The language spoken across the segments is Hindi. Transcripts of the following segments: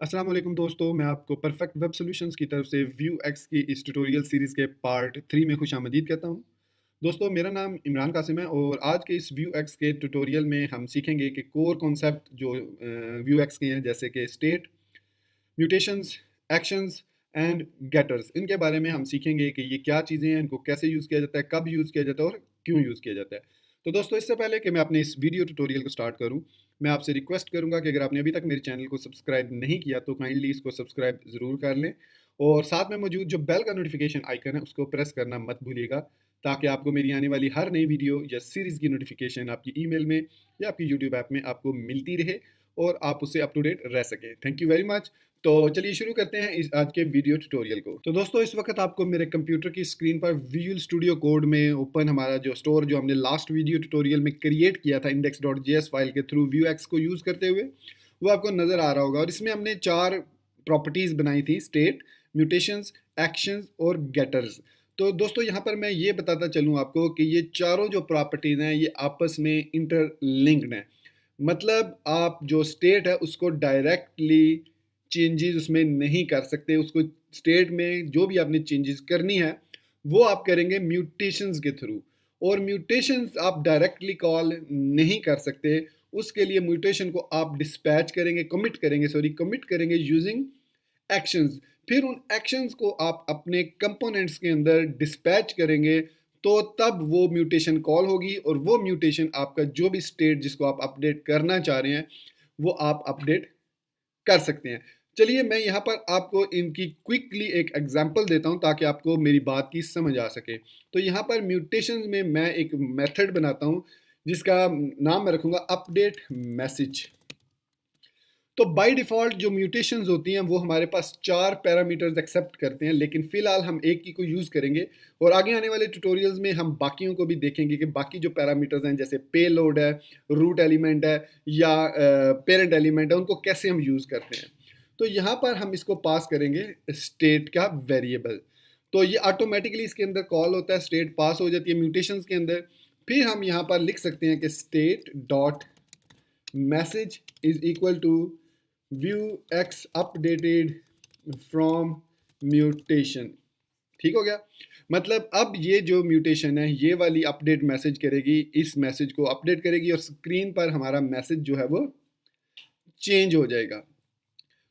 अस्सलाम वालेकुम दोस्तों, मैं आपको परफेक्ट वेब सॉल्यूशंस की तरफ से व्यू एक्स की इस ट्यूटोरियल सीरीज़ के पार्ट 3 में खुशामदीद कहता हूँ। दोस्तों, मेरा नाम इमरान कासिम है और आज के इस व्यू एक्स के ट्यूटोरियल में हम सीखेंगे कि कोर कॉन्सेप्ट जो व्यू एक्स के हैं, जैसे कि state, mutations, actions and getters, इनके बारे में हम सीखेंगे कि ये क्या चीज़ें हैं, इनको कैसे यूज़ किया जाता है, कब यूज़ किया जाता है और क्यों यूज़ किया जाता है। तो दोस्तों, इससे पहले कि मैं अपने इस वीडियो ट्यूटोरियल को स्टार्ट करूं, मैं आपसे रिक्वेस्ट करूंगा कि अगर आपने अभी तक मेरे चैनल को सब्सक्राइब नहीं किया तो काइंडली इसको सब्सक्राइब ज़रूर कर लें और साथ में मौजूद जो बेल का नोटिफिकेशन आइकन है उसको प्रेस करना मत भूलिएगा, ताकि आपको मेरी आने वाली हर नई वीडियो या सीरीज़ की नोटिफिकेशन आपकी ईमेल में या आपकी यूट्यूब ऐप में आपको मिलती रहे और आप उससे अप टू डेट रह सकें। Thank you very much. तो चलिए शुरू करते हैं इस आज के वीडियो ट्यूटोरियल को। तो दोस्तों, इस वक्त आपको मेरे कंप्यूटर की स्क्रीन पर विजुअल स्टूडियो कोड में ओपन हमारा जो स्टोर जो हमने लास्ट वीडियो ट्यूटोरियल में क्रिएट किया था index.js फाइल के थ्रू व्यू एक्स को यूज़ करते हुए, वो आपको नज़र आ रहा होगा। और इसमें हमने 4 प्रॉपर्टीज़ बनाई थी: स्टेट, म्यूटेशंस, एक्शंस और गेटर्स। तो दोस्तों, यहाँ पर मैं ये बताता चलूँ आपको कि ये चारों जो प्रॉपर्टीज़ हैं ये आपस में इंटरलिंक्ड हैं। मतलब आप जो स्टेट है उसको डायरेक्टली चेंजेस उसमें नहीं कर सकते। उसको स्टेट में जो भी आपने चेंजेस करनी है वो आप करेंगे म्यूटेशंस के थ्रू, और म्यूटेशंस आप डायरेक्टली कॉल नहीं कर सकते। उसके लिए म्यूटेशन को आप डिस्पैच करेंगे, कमिट करेंगे यूजिंग एक्शंस। फिर उन एक्शंस को आप अपने कंपोनेंट्स के अंदर डिस्पैच करेंगे, तो तब वो म्यूटेशन कॉल होगी और वो म्यूटेशन आपका जो भी स्टेट जिसको आप अपडेट करना चाह रहे हैं वो आप अपडेट कर सकते हैं। चलिए मैं यहाँ पर आपको इनकी क्विकली एक एग्जांपल देता हूँ ताकि आपको मेरी बात की समझ आ सके। तो यहाँ पर म्यूटेशन में मैं एक मेथड बनाता हूँ जिसका नाम मैं रखूँगा अपडेट मैसेज। तो बाय डिफ़ॉल्ट जो म्यूटेशंस होती हैं वो हमारे पास 4 पैरामीटर्स एक्सेप्ट करते हैं, लेकिन फ़िलहाल हम एक ही को यूज़ करेंगे और आगे आने वाले ट्यूटोरियल्स में हम बाकियों को भी देखेंगे कि बाकी जो पैरामीटर्स हैं, जैसे पेलोड है, रूट एलिमेंट है या पेरेंट एलिमेंट है, उनको कैसे हम यूज़ करते हैं। तो यहाँ पर हम इसको पास करेंगे स्टेट का वेरिएबल। तो ये ऑटोमेटिकली इसके अंदर कॉल होता है, स्टेट पास हो जाती है म्यूटेशंस के अंदर। फिर हम यहाँ पर लिख सकते हैं कि state dot message is equal to Vuex updated from mutation. ठीक हो गया। मतलब अब ये जो म्यूटेशन है ये वाली अपडेट मैसेज करेगी, इस मैसेज को अपडेट करेगी और स्क्रीन पर हमारा मैसेज जो है वो चेंज हो जाएगा।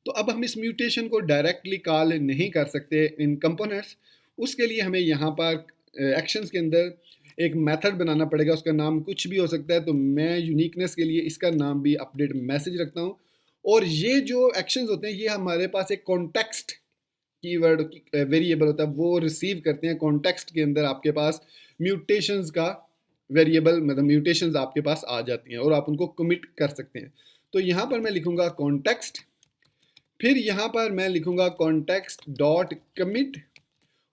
तो अब हम इस म्यूटेशन को डायरेक्टली कॉल नहीं कर सकते इन कंपोनेंट्स। उसके लिए हमें यहाँ पर एक्शंस के अंदर एक मेथड बनाना पड़ेगा, उसका नाम कुछ भी हो सकता है। तो मैं यूनिकनेस के लिए इसका नाम भी अपडेट मैसेज रखता हूँ। और ये जो एक्शंस होते हैं ये हमारे पास एक कॉन्टेक्स्ट कीवर्ड वेरिएबल होता है, वो रिसीव करते हैं। कॉन्टेक्स्ट के अंदर आपके पास म्यूटेशंस का वेरिएबल, मतलब म्यूटेशंस आपके पास आ जाती हैं और आप उनको कमिट कर सकते हैं। तो यहाँ पर मैं लिखूंगा कॉन्टेक्स्ट, फिर यहाँ पर मैं लिखूंगा कॉन्टेक्स्ट डॉट कमिट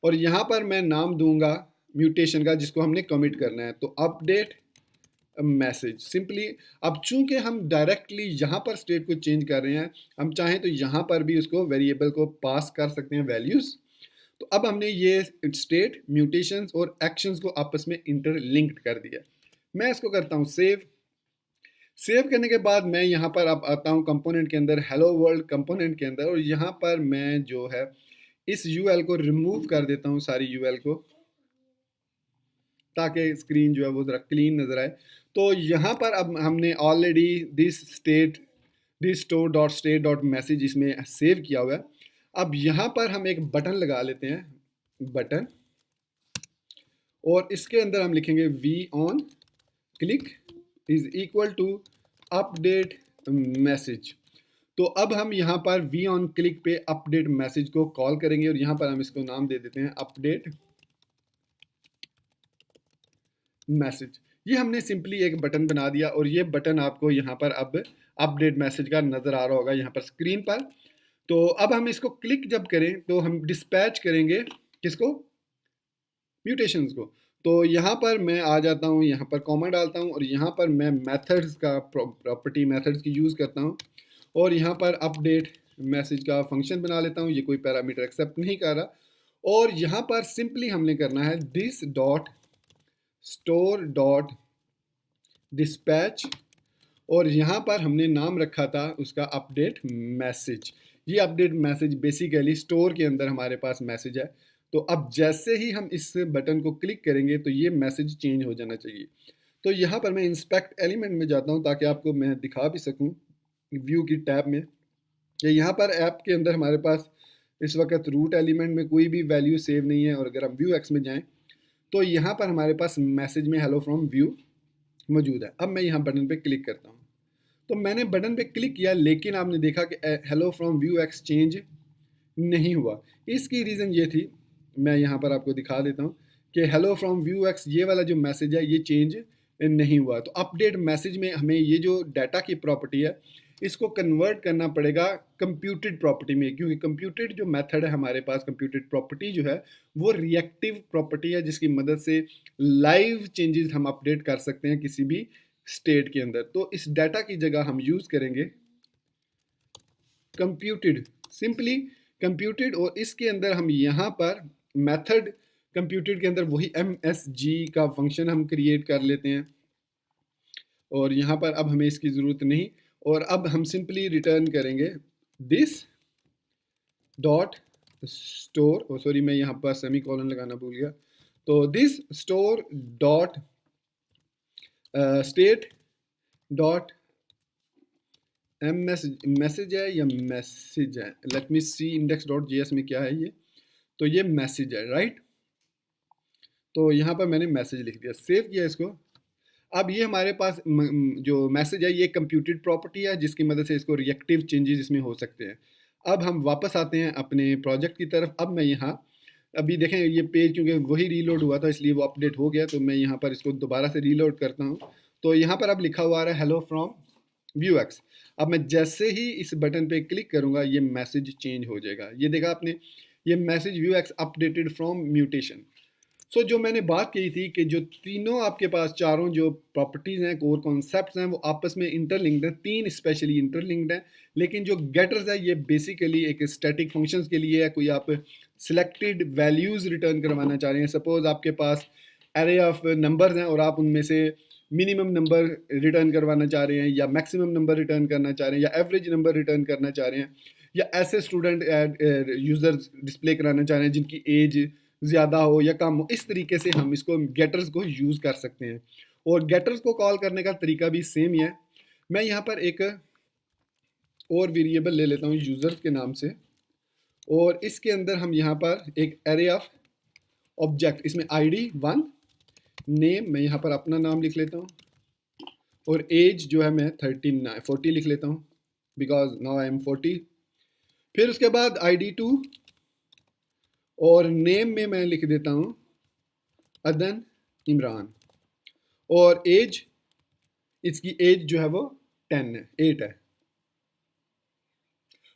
और यहाँ पर मैं नाम दूंगा म्यूटेशन का जिसको हमने कमिट करना है। तो अपडेट मैसेज सिंपली। अब चूंकि हम डायरेक्टली यहाँ पर स्टेट को चेंज कर रहे हैं, हम चाहें तो यहाँ पर भी उसको वेरिएबल को पास कर सकते हैं वैल्यूज़। तो अब हमने ये स्टेट, म्यूटेशंस और एक्शंस को आपस में इंटरलिंक्ड कर दिया। मैं इसको करता हूँ सेव। सेव करने के बाद मैं यहाँ पर अब आता हूँ कंपोनेंट के अंदर, हेलो वर्ल्ड कंपोनेंट के अंदर, और यहाँ पर मैं जो है इस यूएल को रिमूव कर देता हूँ, सारी यूएल को, ताकि स्क्रीन जो है वो ज़रा क्लीन नज़र आए। तो यहाँ पर अब हमने already this store dot state dot message इसमें सेव किया हुआ है। अब यहाँ पर हम एक बटन लगा लेते हैं, बटन, और इसके अंदर हम लिखेंगे v on click is equal to update message. तो अब हम यहाँ पर वी ऑन क्लिक पे अपडेट मैसेज को कॉल करेंगे और यहाँ पर हम इसको नाम दे देते हैं अपडेट मैसेज। ये हमने सिंपली एक बटन बना दिया और ये बटन आपको यहाँ पर अब अपडेट मैसेज का नज़र आ रहा होगा यहाँ पर स्क्रीन पर। तो अब हम इसको क्लिक जब करें तो हम डिस्पैच करेंगे किसको, म्यूटेशंस को। तो यहाँ पर मैं आ जाता हूँ, यहाँ पर कॉमा डालता हूँ और यहाँ पर मैं मेथड्स का प्रॉपर्टी मेथड्स की यूज़ करता हूँ और यहाँ पर अपडेट मैसेज का फंक्शन बना लेता हूँ। ये कोई पैरामीटर एक्सेप्ट नहीं कर रहा और यहाँ पर सिंपली हमने करना है this dot store dot dispatch और यहाँ पर हमने नाम रखा था उसका अपडेट मैसेज। ये अपडेट मैसेज बेसिकली स्टोर के अंदर हमारे पास मैसेज है। तो अब जैसे ही हम इस बटन को क्लिक करेंगे तो ये मैसेज चेंज हो जाना चाहिए। तो यहाँ पर मैं इंस्पेक्ट एलिमेंट में जाता हूँ ताकि आपको मैं दिखा भी सकूँ व्यू की टैब में कि यहाँ पर ऐप के अंदर हमारे पास इस वक्त रूट एलिमेंट में कोई भी वैल्यू सेव नहीं है। और अगर हम व्यू एक्स में जाएँ तो यहाँ पर हमारे पास मैसेज में हेलो फ्रॉम व्यू मौजूद है। अब मैं यहाँ बटन पे क्लिक करता हूँ तो मैंने बटन पे क्लिक किया, लेकिन आपने देखा कि हेलो फ्रॉम व्यू एक्सचेंज नहीं हुआ। इसकी रीज़न ये थी, मैं यहाँ पर आपको दिखा देता हूँ कि हेलो फ्रॉम व्यू एक्स ये वाला जो मैसेज है ये चेंज नहीं हुआ। तो अपडेट मैसेज में हमें ये जो डाटा की प्रॉपर्टी है इसको कन्वर्ट करना पड़ेगा कंप्यूटेड प्रॉपर्टी में, क्योंकि कंप्यूटेड जो मेथड है हमारे पास, कंप्यूटेड प्रॉपर्टी जो है वो रिएक्टिव प्रॉपर्टी है जिसकी मदद से लाइव चेंजेस हम अपडेट कर सकते हैं किसी भी स्टेट के अंदर। तो इस डाटा की जगह हम यूज़ करेंगे कंप्यूटेड, सिंपली कंप्यूटेड। और इसके अंदर हम यहाँ पर मेथड कंप्यूटेड के अंदर वही MSG का फंक्शन हम क्रिएट कर लेते हैं और यहाँ पर अब हमें इसकी ज़रूरत नहीं। और अब हम सिंपली रिटर्न करेंगे this dot store, oh sorry मैं यहाँ पर सेमी कॉलन लगाना भूल गया। तो this store dot state dot message है या मैसेज है, let me see index dot JS में क्या है ये। तो ये मैसेज है, राइट। तो यहाँ पर मैंने मैसेज लिख दिया, सेव किया इसको। अब ये हमारे पास जो मैसेज है ये कंप्यूटेड प्रॉपर्टी है जिसकी मदद से इसको रिएक्टिव चेंजेस इसमें हो सकते हैं। अब हम वापस आते हैं अपने प्रोजेक्ट की तरफ। अब मैं यहाँ अभी देखें ये पेज क्योंकि वही रीलोड हुआ था इसलिए वो अपडेट हो गया, तो मैं यहाँ पर इसको दोबारा से रीलोड करता हूँ। तो यहाँ पर अब लिखा हुआ आ रहा है हेलो फ्रॉम व्यू एक्स। अब मैं जैसे ही इस बटन पे क्लिक करूँगा ये मैसेज चेंज हो जाएगा। ये देखा आपने, ये message Vuex updated from mutation. So जो मैंने बात की थी कि जो तीनों आपके पास चारों जो प्रॉपर्टीज़ हैं, कोर कॉन्सेप्ट्स हैं, वो आपस में इंटरलिंक्ड हैं, तीन स्पेशली इंटरलिंक्ड हैं। लेकिन जो गेटर्स है ये बेसिकली एक स्टैटिक फंक्शंस के लिए है। कोई आप सिलेक्टेड वैल्यूज़ रिटर्न करवाना चाह रहे हैं, सपोज आपके पास एरे ऑफ नंबर्स हैं और आप उनमें से मिनिमम नंबर रिटर्न करवाना चाह रहे हैं या मैक्सिमम नंबर रिटर्न करना चाह रहे हैं या एवरेज नंबर रिटर्न करना चाह रहे हैं या ऐसे स्टूडेंट यूज़र्स डिस्प्ले कराना चाह रहे हैं जिनकी एज ज़्यादा हो या कम हो। इस तरीके से हम इसको गेटर्स को यूज़ कर सकते हैं और गेटर्स को कॉल करने का तरीका भी सेम ही है। मैं यहाँ पर एक और वेरिएबल ले लेता हूँ यूज़र्स के नाम से और इसके अंदर हम यहाँ पर एक एरे ऑफ ऑब्जेक्ट, इसमें ID 1, नेम मैं यहाँ पर अपना नाम लिख लेता हूँ और एज जो है मैं 40 लिख लेता हूँ बिकॉज नाउ आई एम 40। फिर उसके बाद ID 2 और नेम में मैं लिख देता हूँ अदन इमरान और एज, इसकी एज जो है वो 10 है, 8 है,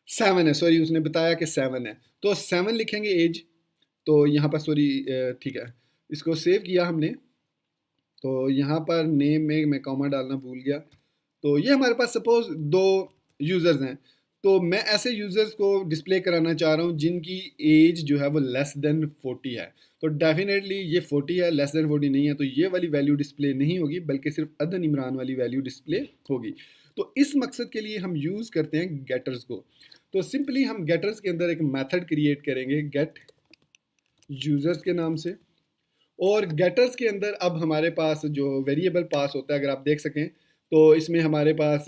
7 है, सॉरी उसने बताया कि 7 है तो 7 लिखेंगे एज। तो यहाँ पर सॉरी ठीक है, इसको सेव किया हमने। तो यहाँ पर नेम में मैं कॉमा डालना भूल गया। तो ये हमारे पास सपोज 2 यूज़र्स हैं, तो मैं ऐसे यूज़र्स को डिस्प्ले कराना चाह रहा हूँ जिनकी एज जो है वो लेस देन 40 है। तो डेफिनेटली ये 40 है, लेस देन 40 नहीं है, तो ये वाली वैल्यू डिस्प्ले नहीं होगी बल्कि सिर्फ अदन इमरान वाली वैल्यू डिस्प्ले होगी। तो इस मकसद के लिए हम यूज़ करते हैं गेटर्स को। तो सिंपली हम गेटर्स के अंदर एक मेथड क्रिएट करेंगे गेट यूज़र्स के नाम से और गेटर्स के अंदर अब हमारे पास जो वेरिएबल पास होता है, अगर आप देख सकें तो इसमें हमारे पास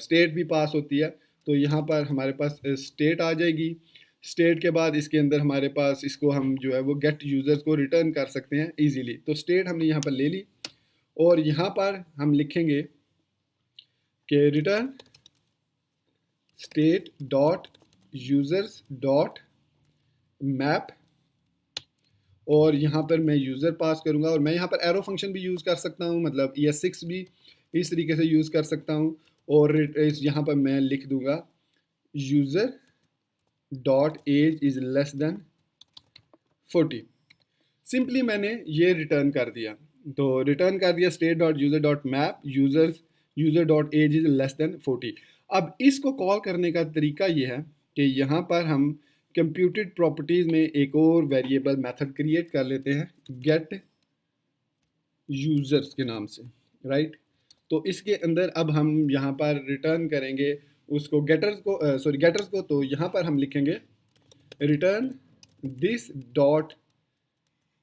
स्टेट भी पास होती है। तो यहाँ पर हमारे पास स्टेट आ जाएगी। स्टेट के बाद इसके अंदर हमारे पास इसको हम जो है वो गेट यूज़र्स को रिटर्न कर सकते हैं इजीली। तो स्टेट हमने यहाँ पर ले ली और यहाँ पर हम लिखेंगे कि return state dot users dot map और यहाँ पर मैं यूज़र पास करूँगा और मैं यहाँ पर एरो फंक्शन भी यूज़ कर सकता हूँ, मतलब ES6 भी इस तरीके से यूज़ कर सकता हूँ। और यहाँ पर मैं लिख दूँगा user dot age is less than 40। Simply मैंने ये रिटर्न कर दिया। तो रिटर्न कर दिया state dot user dot map user dot age is less than 40। अब इसको कॉल करने का तरीका ये है कि यहाँ पर हम कंप्यूटेड प्रॉपर्टीज़ में एक और वेरिएबल मेथड क्रिएट कर लेते हैं गेट यूज़र्स के नाम से, राइट। तो इसके अंदर अब हम यहाँ पर रिटर्न करेंगे उसको गेटर्स को, तो यहाँ पर हम लिखेंगे return this dot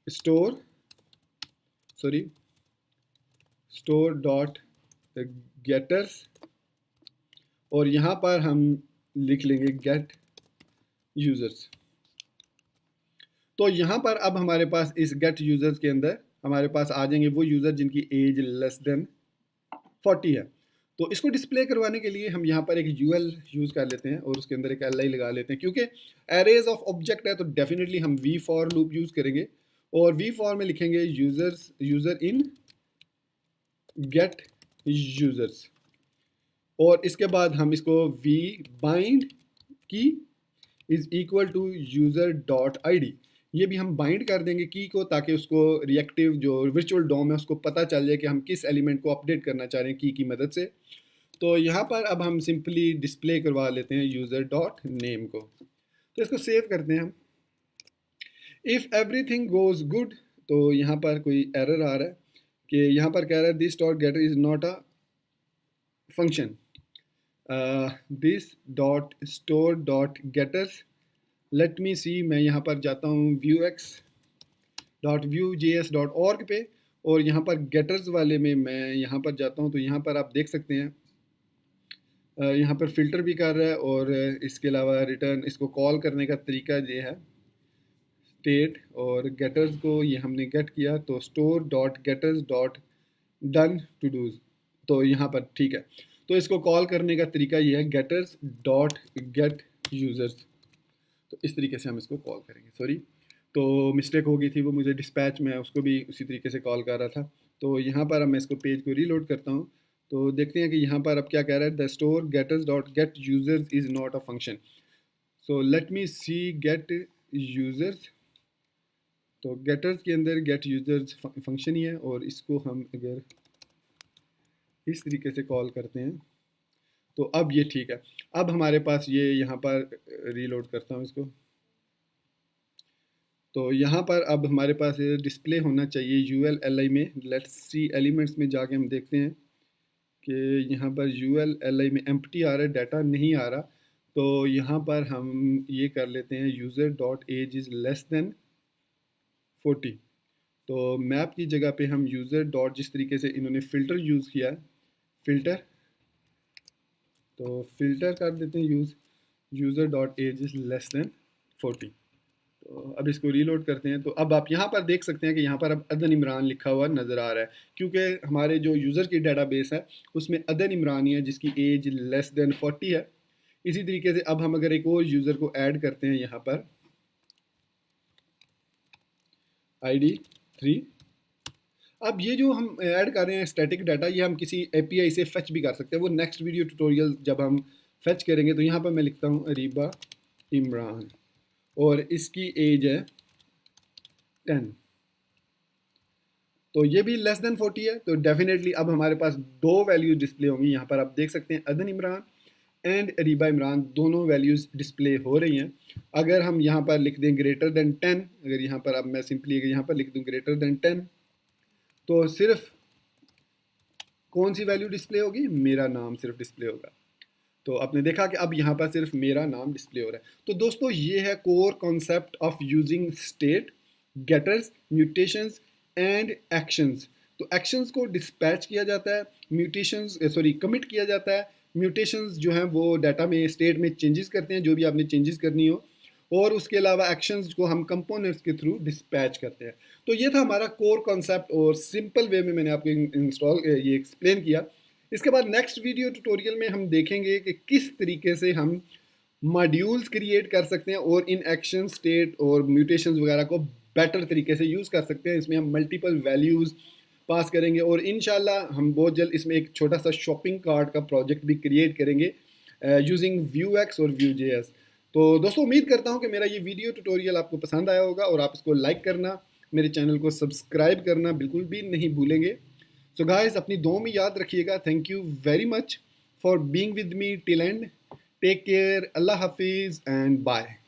store store dot getters, और यहाँ पर हम लिख लेंगे गेट यूज़र्स। तो यहाँ पर अब हमारे पास इस गेट यूज़र्स के अंदर हमारे पास आ जाएंगे वो यूज़र जिनकी एज लेस देन 40 है। तो इसको डिस्प्ले करवाने के लिए हम यहाँ पर एक यूएल यूज़ कर लेते हैं और उसके अंदर एक एल आई लगा लेते हैं। क्योंकि एरेज ऑफ ऑब्जेक्ट है तो डेफिनेटली हम वी फॉर लूप यूज़ करेंगे, और वी फॉर में लिखेंगे यूज़र इन गेट यूज़र्स, और इसके बाद हम इसको v bind key is equal to user dot I D, ये भी हम बाइंड कर देंगे की को, ताकि उसको रिएक्टिव जो वर्चुअल डॉम है उसको पता चल जाए कि हम किस एलिमेंट को अपडेट करना चाह रहे हैं की मदद से। तो यहाँ पर अब हम सिंपली डिस्प्ले करवा लेते हैं यूज़र डॉट नेम को। तो इसको सेव करते हैं हम। इफ़ एवरीथिंग गोज़ गुड, तो यहाँ पर कोई एरर आ रहा है कि यहाँ पर कह रहा है this dot getter is not a function, this dot store dot getters, let me see, मैं यहाँ पर जाता हूँ vuex.vue.js.org पे, और यहाँ पर गेटर्स वाले में मैं यहाँ पर जाता हूँ। तो यहाँ पर आप देख सकते हैं यहाँ पर फ़िल्टर भी कर रहा है, और इसके अलावा रिटर्न इसको कॉल करने का तरीका ये है स्टेट, और गेटर्स को ये हमने गेट किया तो store dot getters dot done todos, तो यहाँ पर ठीक है। तो इसको कॉल करने का तरीका ये है गेटर्स डॉट गेट यूज़र्स, तो इस तरीके से हम इसको कॉल करेंगे। सॉरी, तो मिस्टेक हो गई थी, वो मुझे डिस्पैच में उसको भी उसी तरीके से कॉल कर रहा था। तो यहाँ पर अब मैं इसको पेज को रीलोड करता हूँ, तो देखते हैं कि यहाँ पर अब क्या कह रहा है, the store getters dot get users is not a function. So let me see get users, तो गेटर्स के अंदर गेट यूज़र्स फंक्शन ही है, और इसको हम अगर इस तरीके से कॉल करते हैं तो अब ये ठीक है। अब हमारे पास ये यहाँ पर रीलोड करता हूँ इसको, तो यहाँ पर अब हमारे पास डिस्प्ले होना चाहिए यूएल एल आई में। लेट्स सी एलिमेंट्स में जाके हम देखते हैं कि यहाँ पर यूएल एल आई में एम्प्टी आ रहा है, डाटा नहीं आ रहा। तो यहाँ पर हम ये कर लेते हैं user dot age is less than 40, तो मैप की जगह पे हम यूज़र डॉट, जिस तरीके से इन्होंने फ़िल्टर यूज़ किया है, फ़िल्टर, तो फ़िल्टर कर देते हैं user dot age is less than 40। तो अब इसको रीलोड करते हैं, तो अब आप यहाँ पर देख सकते हैं कि यहाँ पर अब अदन इमरान लिखा हुआ नज़र आ रहा है, क्योंकि हमारे जो यूज़र की डेटाबेस है उसमें अदन इमरान ही है जिसकी एज लेस देन 40 है। इसी तरीके से अब हम अगर एक और यूज़र को ऐड करते हैं यहाँ पर ID 3, अब ये जो हम ऐड कर रहे हैं स्टैटिक डाटा, ये हम किसी API से फेच भी कर सकते हैं। वो नेक्स्ट वीडियो ट्यूटोरियल जब हम फेच करेंगे, तो यहाँ पर मैं लिखता हूँ अरीबा इमरान और इसकी एज है 10, तो ये भी लेस देन 40 है। तो डेफिनेटली अब हमारे पास दो वैल्यूज डिस्प्ले होंगी। यहाँ पर आप देख सकते हैं अदन इमरान एंड अरीबा इमरान दोनों वैल्यूज़ डिस्प्ले हो रही हैं। अगर हम यहाँ पर लिख दें ग्रेटर देन 10, अगर यहाँ पर अब मैं सिंपली अगर यहाँ पर लिख दूँ ग्रेटर देन 10, तो सिर्फ कौन सी वैल्यू डिस्प्ले होगी, मेरा नाम सिर्फ डिस्प्ले होगा। तो आपने देखा कि अब यहाँ पर सिर्फ मेरा नाम डिस्प्ले हो रहा है। तो दोस्तों ये है core concept of using state, getters, mutations and actions. तो एक्शंस को डिस्पैच किया जाता है, कमिट किया जाता है, म्यूटेशंस जो हैं वो डाटा में स्टेट में चेंजेस करते हैं, जो भी आपने चेंजेस करनी हो, और उसके अलावा एक्शंस को हम कंपोनेंट्स के थ्रू डिस्पैच करते हैं। तो ये था हमारा कोर कॉन्सेप्ट, और सिंपल वे में मैंने आपको ये एक्सप्लेन किया। इसके बाद नेक्स्ट वीडियो ट्यूटोरियल में हम देखेंगे कि किस तरीके से हम मॉड्यूल्स क्रिएट कर सकते हैं और इन एक्शन, स्टेट और म्यूटेशंस वगैरह को बेटर तरीके से यूज़ कर सकते हैं। इसमें हम मल्टीपल वैल्यूज़ पास करेंगे, और इंशाल्लाह हम बहुत जल्द इसमें एक छोटा सा शॉपिंग कार्ट का प्रोजेक्ट भी क्रिएट करेंगे यूजिंग Vuex और Vue.js। तो दोस्तों उम्मीद करता हूँ कि मेरा ये वीडियो ट्यूटोरियल आपको पसंद आया होगा, और आप इसको लाइक करना, मेरे चैनल को सब्सक्राइब करना बिल्कुल भी नहीं भूलेंगे। सो गाइस अपनी दुआ में याद रखिएगा। Thank you very much for being with me till end. Take care, अल्लाह हाफिज़ एंड बाय।